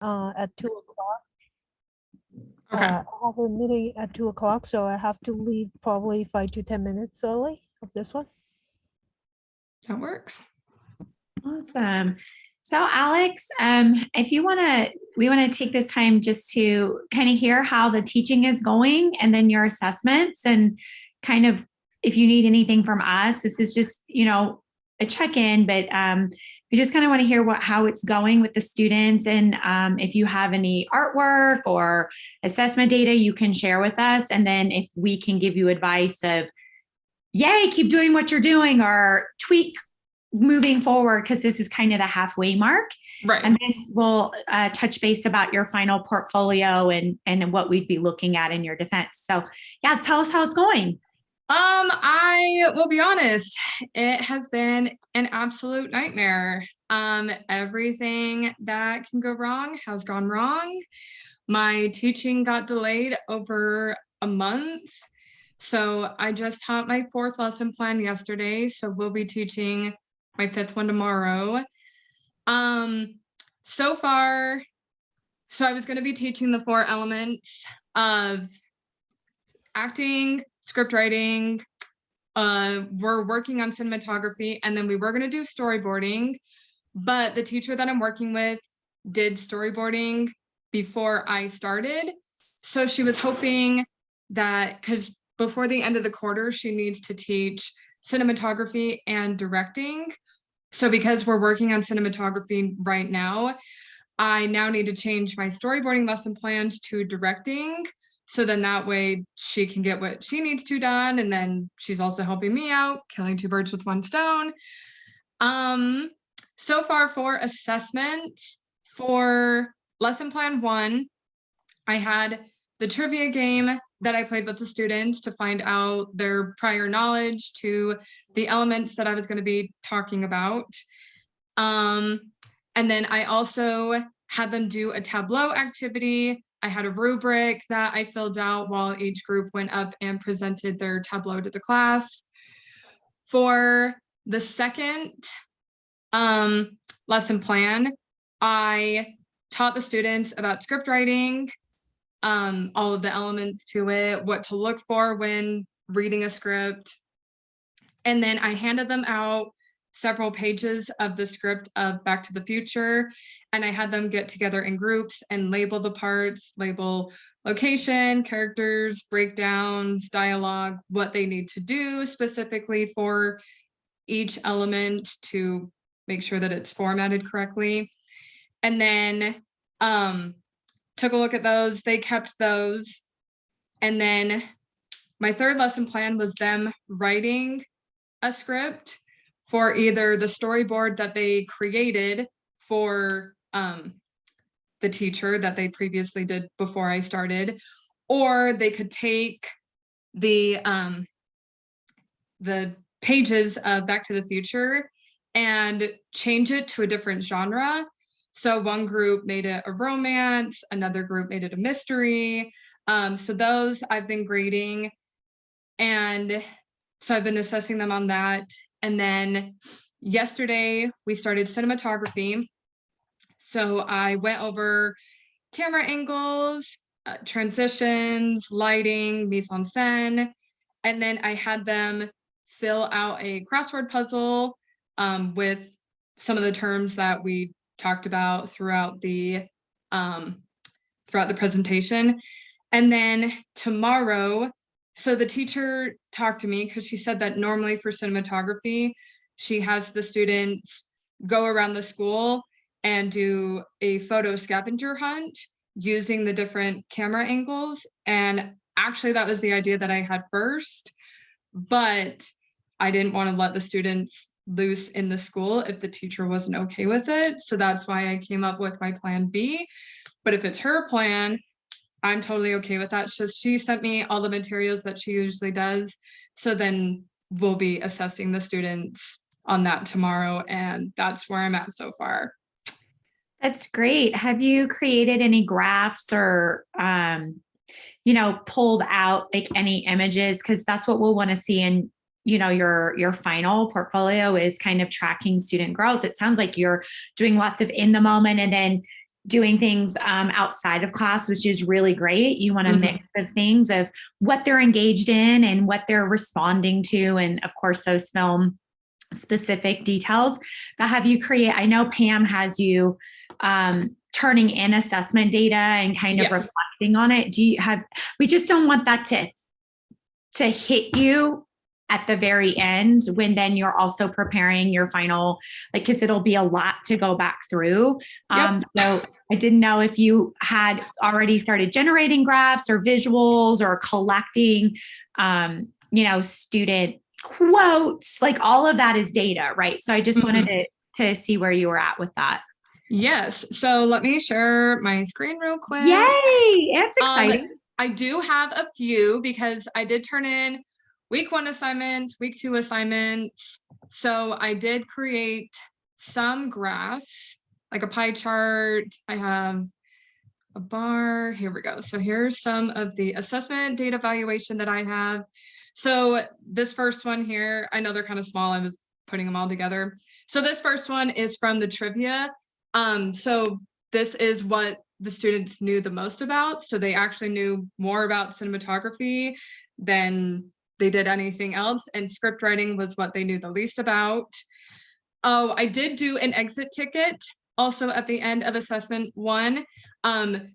at 2 o'clock. Okay, I have a meeting at 2 o'clock, so I have to leave probably 5 to 10 minutes early of this one. that works. Awesome. So Alex, if you want to, we want to take this time just to kind of hear how the teaching is going and then your assessments and kind of if you need anything from us. This is just, a check-in, but we just kind of want to hear how it's going with the students. And if you have any artwork or assessment data, you can share with us. And then if we can give you advice of, yay, keep doing what you're doing, or tweak moving forward, because this is kind of the halfway mark. Right. And then we'll touch base about your final portfolio and what we'd be looking at in your defense. So yeah, tell us how it's going. I will be honest, it has been an absolute nightmare. Everything that can go wrong has gone wrong. My teaching got delayed over a month. So I just taught my 4th lesson plan yesterday. So we'll be teaching my 5th one tomorrow. So far, so I was going to be teaching the 4 elements of acting, script writing. We're working on cinematography, and then we were going to do storyboarding, but the teacher that I'm working with did storyboarding before I started. So she was hoping that, because before the end of the quarter, she needs to teach cinematography and directing. So because we're working on cinematography right now, I now need to change my storyboarding lesson plans to directing. So then that way she can get what she needs to done. And then she's also helping me out, killing 2 birds with 1 stone. So far for assessments, for lesson plan 1, I had the trivia game that I played with the students to find out their prior knowledge to the elements that I was going to be talking about. And then I also had them do a Tableau activity. I had a rubric that I filled out while each group went up and presented their Tableau to the class. For the second lesson plan, I taught the students about script writing, all of the elements to it, what to look for when reading a script. And then I handed them out several pages of the script of Back to the Future, and I had them get together in groups and label the parts, label location, characters, breakdowns, dialogue, what they need to do specifically for each element to make sure that it's formatted correctly. And then took a look at those, they kept those. And then my 3rd lesson plan was them writing a script for either the storyboard that they created for the teacher that they previously did before I started, or they could take the pages of Back to the Future and change it to a different genre. So one group made it a romance, another group made it a mystery. So those I've been grading, and so I've been assessing them on that. And then yesterday we started cinematography. So I went over camera angles, transitions, lighting, mise en scène, and then I had them fill out a crossword puzzle with some of the terms that we talked about throughout the presentation. And then tomorrow, so the teacher talked to me because she said that normally for cinematography, she has the students go around the school and do a photo scavenger hunt using the different camera angles. And actually that was the idea that I had first, but I didn't want to let the students loose in the school if the teacher wasn't okay with it. So that's why I came up with my plan B. But if it's her plan, I'm totally okay with that. So she sent me all the materials that she usually does. So then we'll be assessing the students on that tomorrow. And that's where I'm at so far. That's great. Have you created any graphs or, pulled out like any images? Because that's what we'll want to see in, your final portfolio is kind of tracking student growth. It sounds like you're doing lots of in the moment and then doing things outside of class, which is really great. You want a Mhm. mix of things of what they're engaged in and what they're responding to. And of course, those film specific details. But have you create, I know Pam has you turning in assessment data and kind of Yes. reflecting on it. Do you have, we just don't want that to hit you at the very end when then you're also preparing your final, like, because it'll be a lot to go back through. Yep. So I didn't know if you had already started generating graphs or visuals or collecting, student quotes, like all of that is data, right? So I just wanted to see where you were at with that. Yes. So let me share my screen real quick. Yay! It's exciting. I do have a few because I did turn in week 1 assignments, week 2 assignments. So I did create some graphs, like a pie chart. I have a bar. Here we go. So here's some of the assessment data evaluation that I have. So this first one here, I know they're kind of small. I was putting them all together. So this first one is from the trivia. So this is what the students knew the most about. So they actually knew more about cinematography than they did anything else. And script writing was what they knew the least about. Oh, I did do an exit ticket also at the end of assessment 1.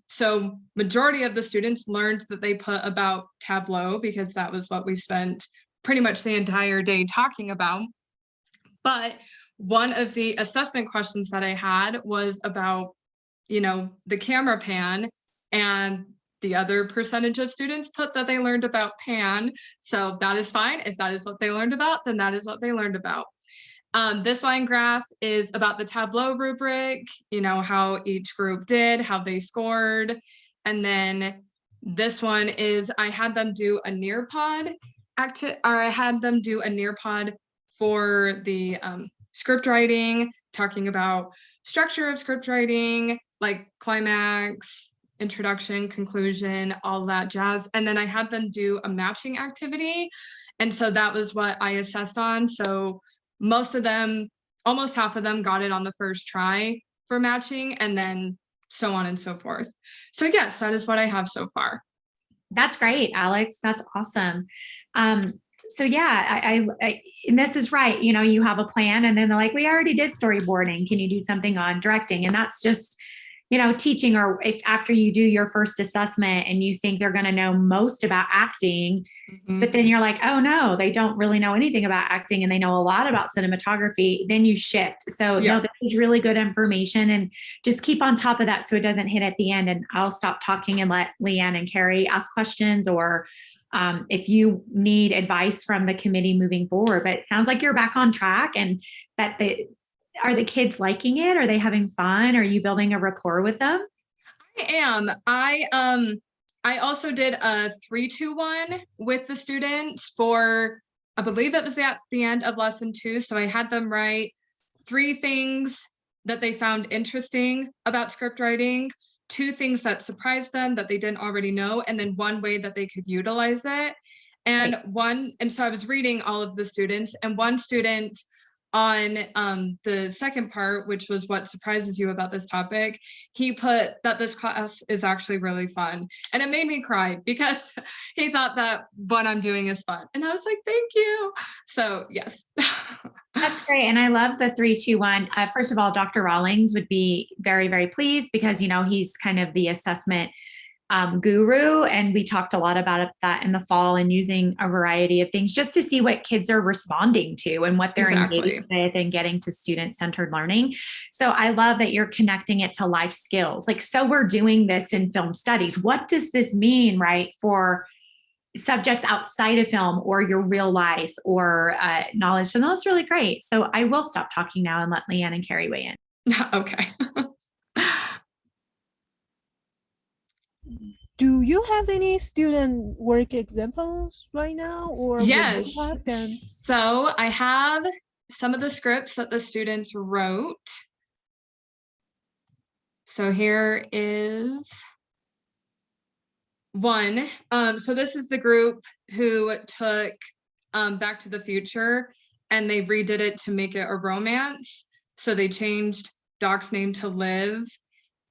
So majority of the students learned that they put about Tableau because that was what we spent pretty much the entire day talking about. But one of the assessment questions that I had was about, the camera pan, and the other percentage of students put that they learned about pan. So that is fine. If that is what they learned about, then that is what they learned about. This line graph is about the Tableau rubric, how each group did, how they scored. And then this one is I had them do a Nearpod for the script writing, talking about structure of script writing, like climax, introduction, conclusion, all that jazz. And then I had them do a matching activity. And so that was what I assessed on. So most of them, almost half of them got it on the first try for matching, and then so on and so forth. So yes, that is what I have so far. That's great, Alex. That's awesome. So yeah, I and this is right. You have a plan and then they're like, we already did storyboarding. Can you do something on directing? And that's just, teaching, or if after you do your first assessment and you think they're going to know most about acting, but then you're like, oh no, they don't really know anything about acting and they know a lot about cinematography, then you shift. So no, this is really good information, and just keep on top of that so it doesn't hit at the end. And I'll stop talking and let Leanne and Carrie ask questions, or if you need advice from the committee moving forward. But it sounds like you're back on track, and that are the kids liking it? Are they having fun? Are you building a rapport with them? I am. I also did a 3-2-1 with the students for, I believe it was at the end of lesson 2. So I had them write 3 things that they found interesting about script writing, 2 things that surprised them that they didn't already know, and then 1 way that they could utilize it. And so I was reading all of the students, and one student on the second part, which was what surprises you about this topic, he put that this class is actually really fun. And it made me cry because he thought that what I'm doing is fun. And I was like, thank you. So yes. That's great. And I love the 3-2-1. First of all, Dr. Rawlings would be very, very pleased because, he's kind of the assessment guru. And we talked a lot about that in the fall, and using a variety of things just to see what kids are responding to and what they're engaged with, and getting to student-centered learning. So I love that you're connecting it to life skills. Like, so we're doing this in film studies. What does this mean, right, for subjects outside of film or your real life or knowledge? So that's really great. So I will stop talking now and let Leanne and Carrie weigh in. Okay. Do you have any student work examples right now, or yes? Them? So I have some of the scripts that the students wrote. So here is one. So this is the group who took Back to the Future, and they redid it to make it a romance. So they changed Doc's name to Liv,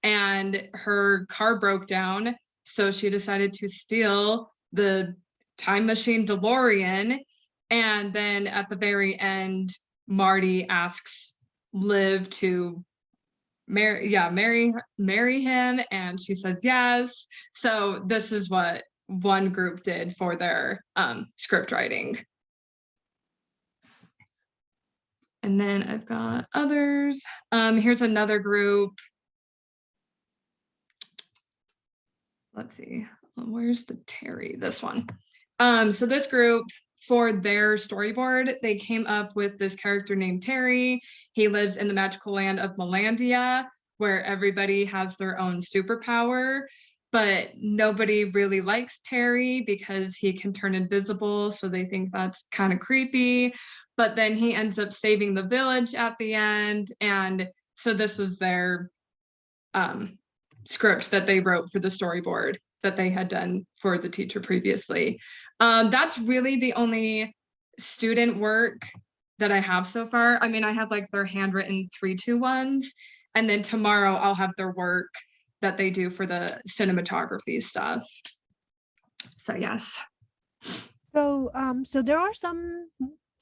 and her car broke down. So she decided to steal the time machine DeLorean. And then at the very end, Marty asks Liv to marry him, and she says yes. So this is what one group did for their script writing. And then I've got others. Here's another group. Let's see, where's the Terry? This one. So this group, for their storyboard, they came up with this character named Terry. He lives in the magical land of Melandia, where everybody has their own superpower, but nobody really likes Terry because he can turn invisible, so they think that's kind of creepy. But then he ends up saving the village at the end, and so this was their script that they wrote for the storyboard that they had done for the teacher previously. That's really the only student work that I have so far. I mean, I have like their handwritten 3-2-1s, and then tomorrow I'll have their work that they do for the cinematography stuff. So yes. So so there are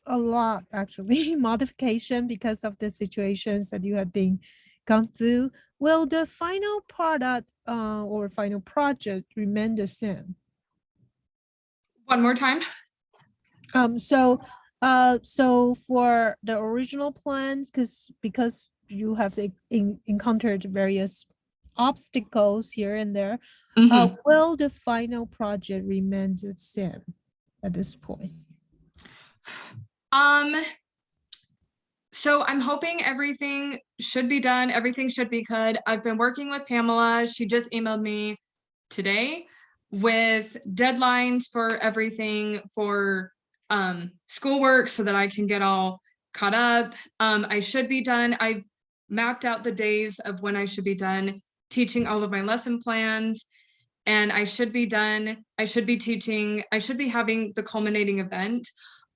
a lot actually modification because of the situations that you have been gone through. Will the final product or final project remain the same? One more time. So for the original plans, because you have encountered various obstacles here and there, will the final project remain the same at this point? So I'm hoping everything should be done. Everything should be good. I've been working with Pamela. She just emailed me today with deadlines for everything for schoolwork so that I can get all caught up. I should be done. I've mapped out the days of when I should be done teaching all of my lesson plans, and I should be done. I should be having the culminating event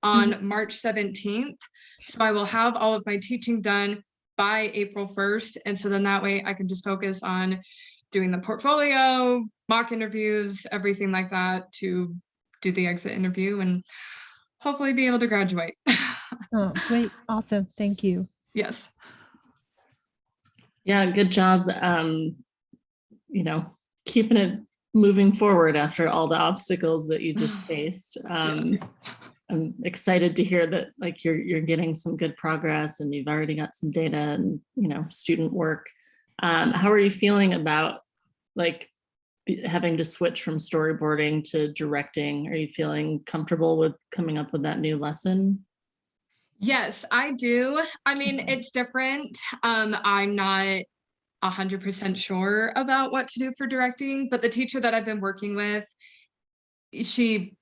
on March 17th. So I will have all of my teaching done by April 1st. And so then that way I can just focus on doing the portfolio, mock interviews, everything like that to do the exit interview and hopefully be able to graduate. Oh, great. Awesome. Thank you. Yes. Yeah, good job. Keeping it moving forward after all the obstacles that you just faced. Yes. I'm excited to hear that like you're getting some good progress and you've already got some data and student work. How are you feeling about like having to switch from storyboarding to directing? Are you feeling comfortable with coming up with that new lesson? Yes, I do. I mean, it's different. I'm not 100% sure about what to do for directing, but the teacher that I've been working with, she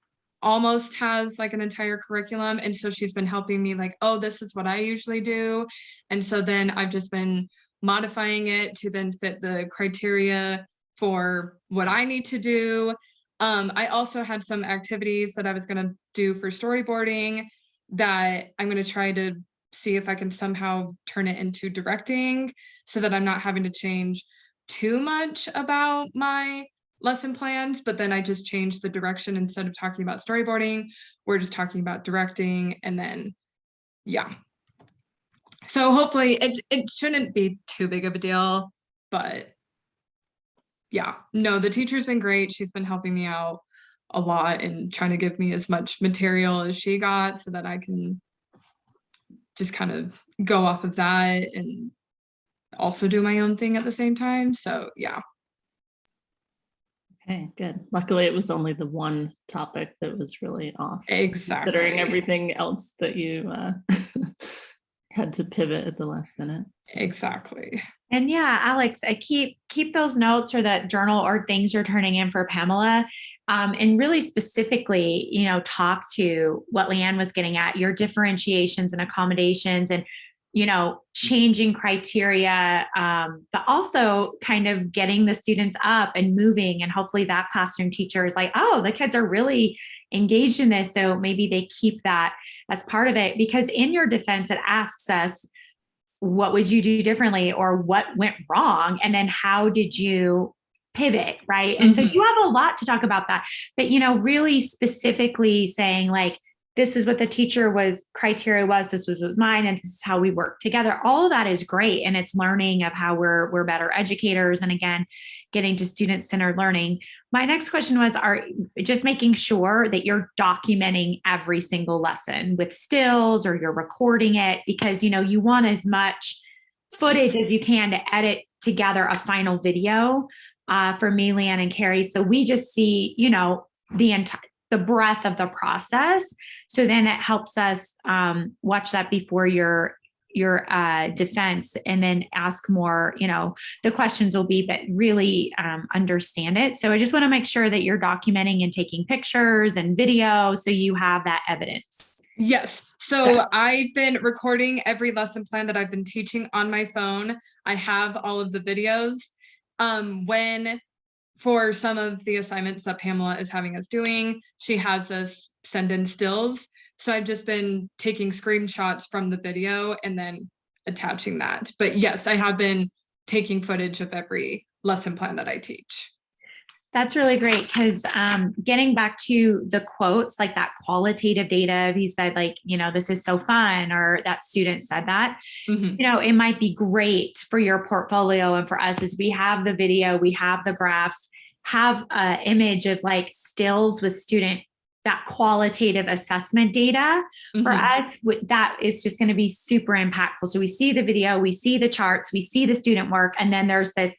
almost has like an entire curriculum. And so she's been helping me like, oh, this is what I usually do. And so then I've just been modifying it to then fit the criteria for what I need to do. I also had some activities that I was going to do for storyboarding that I'm going to try to see if I can somehow turn it into directing so that I'm not having to change too much about my lesson plans, but then I just changed the direction. Instead of talking about storyboarding, we're just talking about directing. And then, yeah. So hopefully it shouldn't be too big of a deal, but yeah, no, the teacher's been great. She's been helping me out a lot and trying to give me as much material as she got so that I can just kind of go off of that and also do my own thing at the same time. So yeah. Okay, good. Luckily, it was only the one topic that was really off. Exactly. Considering everything else that you had to pivot at the last minute. Exactly. And yeah, Alex, I keep those notes or that journal or things you're turning in for Pamela. And really specifically, talk to what Leanne was getting at, your differentiations and accommodations and, changing criteria, but also kind of getting the students up and moving. And hopefully that classroom teacher is like, oh, the kids are really engaged in this. So maybe they keep that as part of it, because in your defense, it asks us, what would you do differently, or what went wrong? And then how did you pivot, right? And so you have a lot to talk about that, but, really specifically saying like, this is what the teacher was criteria was, this was mine, and this is how we work together. All of that is great. And it's learning of how we're better educators. And again, getting to student-centered learning. My next question was, are just making sure that you're documenting every single lesson with stills, or you're recording it, because, you want as much footage as you can to edit together a final video for me, Leanne, and Carrie. So we just see, the breadth of the process. So then it helps us watch that before your defense, and then ask more, the questions will be, but really understand it. So I just want to make sure that you're documenting and taking pictures and video, so you have that evidence. Yes. So I've been recording every lesson plan that I've been teaching on my phone. I have all of the videos. For some of the assignments that Pamela is having us doing, she has us send in stills. So I've just been taking screenshots from the video and then attaching that. But yes, I have been taking footage of every lesson plan that I teach. That's really great, because getting back to the quotes, like that qualitative data, he said like, this is so fun, or that student said that, it might be great for your portfolio. And for us, as we have the video, we have the graphs, have an image of like stills with that qualitative assessment data for us, that is just going to be super impactful. So we see the video, we see the charts, we see the student work, and then there's this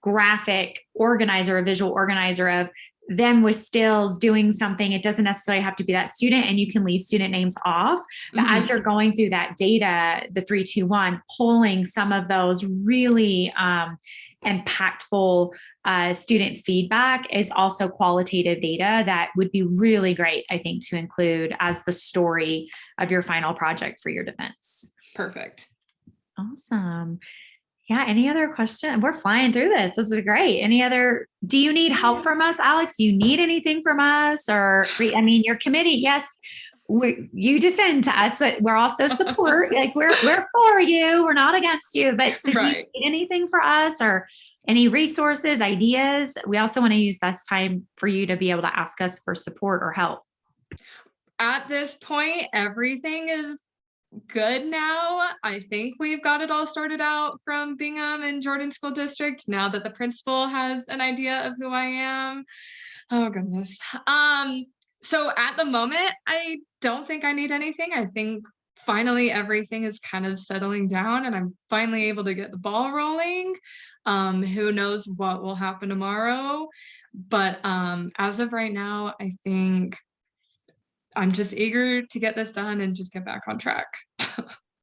graphic organizer, a visual organizer of them with stills doing something. It doesn't necessarily have to be that student, and you can leave student names off. But as you're going through that data, the 3, 2, 1, pulling some of those really impactful student feedback is also qualitative data that would be really great, I think, to include as the story of your final project for your defense. Perfect. Awesome. Yeah. Any other question? We're flying through this. This is great. Do you need help from us, Alex? Do you need anything from us? Or, your committee, yes, you defend to us, but we're also support. Like we're for you. We're not against you. But so do you need anything for us, or any resources, ideas? We also want to use this time for you to be able to ask us for support or help. At this point, everything is good now. I think we've got it all sorted out from Bingham and Jordan School District, now that the principal has an idea of who I am. Oh goodness. So at the moment, I don't think I need anything. I think finally everything is kind of settling down, and I'm finally able to get the ball rolling. Who knows what will happen tomorrow, but as of right now, I think I'm just eager to get this done and just get back on track.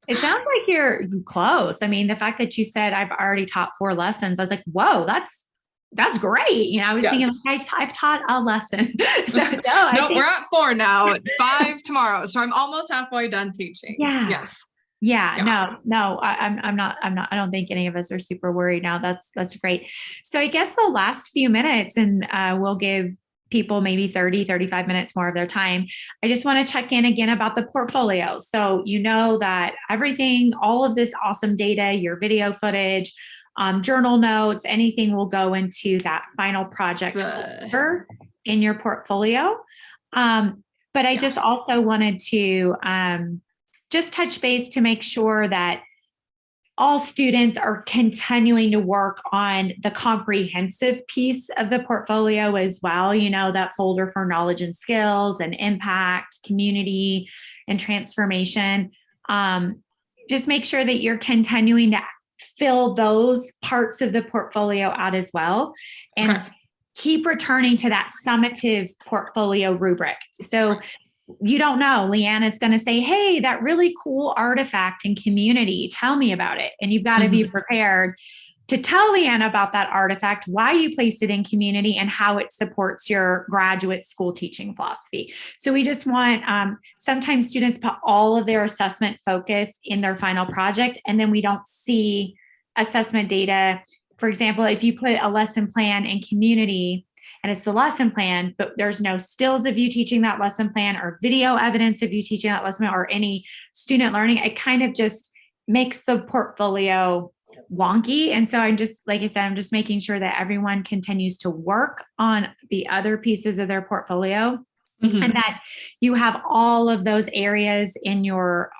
It sounds like you're close. The fact that you said I've already taught 4 lessons, I was like, whoa, that's great. I was thinking I've taught a lesson. No, we're at 4 now, 5 tomorrow. So I'm almost halfway done teaching. Yeah. Yes. Yeah. No, I'm not, I don't think any of us are super worried now. That's great. So I guess the last few minutes, and we'll give people maybe 30, 35 minutes more of their time. I just want to check in again about the portfolio. So that everything, all of this awesome data, your video footage, journal notes, anything will go into that final project folder in your portfolio. But I just also wanted to just touch base to make sure that all students are continuing to work on the comprehensive piece of the portfolio as well. That folder for knowledge and skills and impact, community, and transformation. Just make sure that you're continuing to fill those parts of the portfolio out as well. And keep returning to that summative portfolio rubric. So you don't know, Leanne is going to say, hey, that really cool artifact in community, tell me about it. And you've got to be prepared to tell Leanne about that artifact, why you placed it in community, and how it supports your graduate school teaching philosophy. So we just want, sometimes students put all of their assessment focus in their final project, and then we don't see assessment data. For example, if you put a lesson plan in community, and it's the lesson plan, but there's no stills of you teaching that lesson plan or video evidence of you teaching that lesson plan or any student learning, it kind of just makes the portfolio wonky. And so I'm just, like I said, I'm just making sure that everyone continues to work on the other pieces of their portfolio Mhm. and that you have all of those areas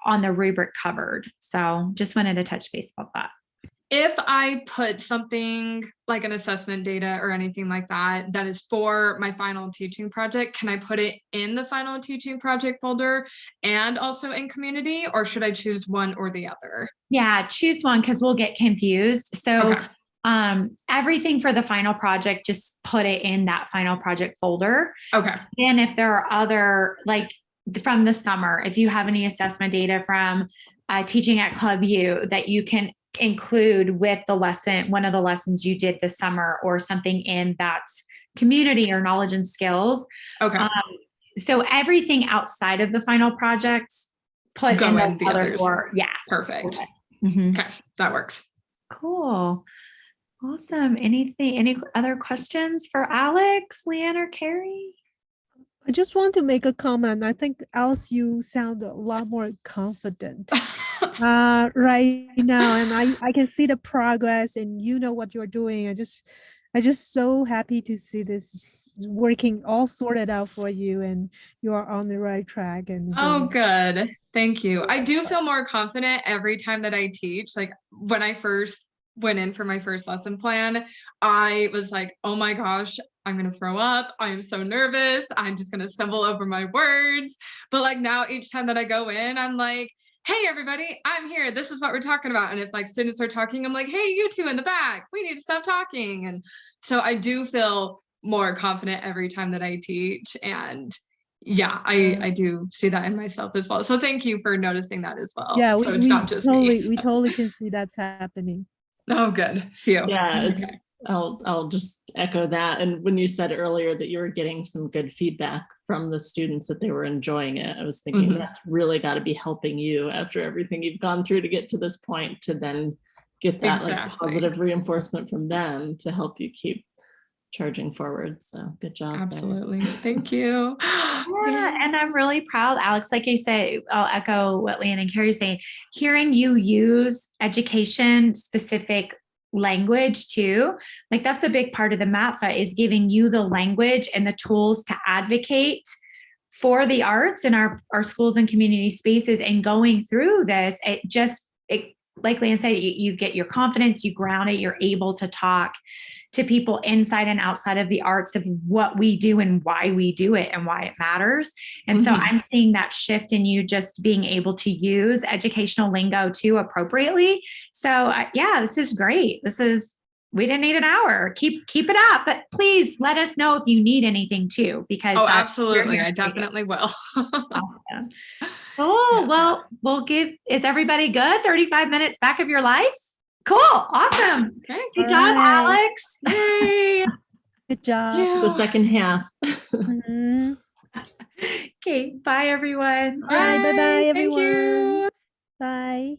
on the rubric covered. So just wanted to touch base about that. If I put something like an assessment data or anything like that, that is for my final teaching project, can I put it in the final teaching project folder and also in community, or should I choose one or the other? Yeah, choose one because we'll get confused. So everything for the final project, just put it in that final project folder. Okay. And if there are other, like from the summer, if you have any assessment data from teaching at Club U that you can include with the lesson, one of the lessons you did this summer, or something in that's community or knowledge and skills. Okay. So everything outside of the final project, put Go in in the the other others. four. Yeah. Perfect. Mhm. Okay. That works. Cool. Awesome. Any other questions for Alex, Leanne, or Carrie? I just want to make a comment. I think, Alice, you sound a lot more confident right now, and I can see the progress, and you know what you're doing. I just so happy to see this working all sorted out for you, and you are on the right track. And Oh, good. Thank you. I do feel more confident every time that I teach. Like when I first went in for my first lesson plan, I was like, oh my gosh, I'm going to throw up. I'm so nervous. I'm just going to stumble over my words. But like now, each time that I go in, I'm like, hey, everybody, I'm here. This is what we're talking about. And if like students are talking, I'm like, hey, you two in the back, we need to stop talking. And so I do feel more confident every time that I teach. And yeah, I do see that in myself as well. So thank you for noticing that as well. yeah, So it's not just me. we totally can see that's happening. Oh, good. Phew. Yeah, Okay. it's I'll just echo that. And when you said earlier that you were getting some good feedback from the students that they were enjoying it, I was thinking that's really got to be helping you after everything you've gone through to get to this point, to then get that like Exactly. positive reinforcement from them to help you keep charging forward. So good job. there. Absolutely. Thank you. Yeah, and I'm really proud, Alex. Like I said, I'll echo what Leanne and Carrie saying. Hearing you use education specific language too, like that's a big part of the MATFA, is giving you the language and the tools to advocate for the arts in our schools and community spaces. And going through this, it like Leanne said, you get your confidence, you ground it, you're able to talk to people inside and outside of the arts of what we do and why we do it and why it matters. And so I'm seeing that shift in you just being able to use educational lingo too appropriately. So yeah, this is great. We didn't need an hour. Keep it up, but please let us know if you need anything too, because absolutely. I definitely will. Awesome. Oh, well, is everybody good? 35 minutes back of your life? Cool. Awesome. Okay. Good job, Alex. Yay. Good job. Yeah. The second half. Mhm. Okay. Bye, everyone. Bye, bye, Thank everyone. you. Bye.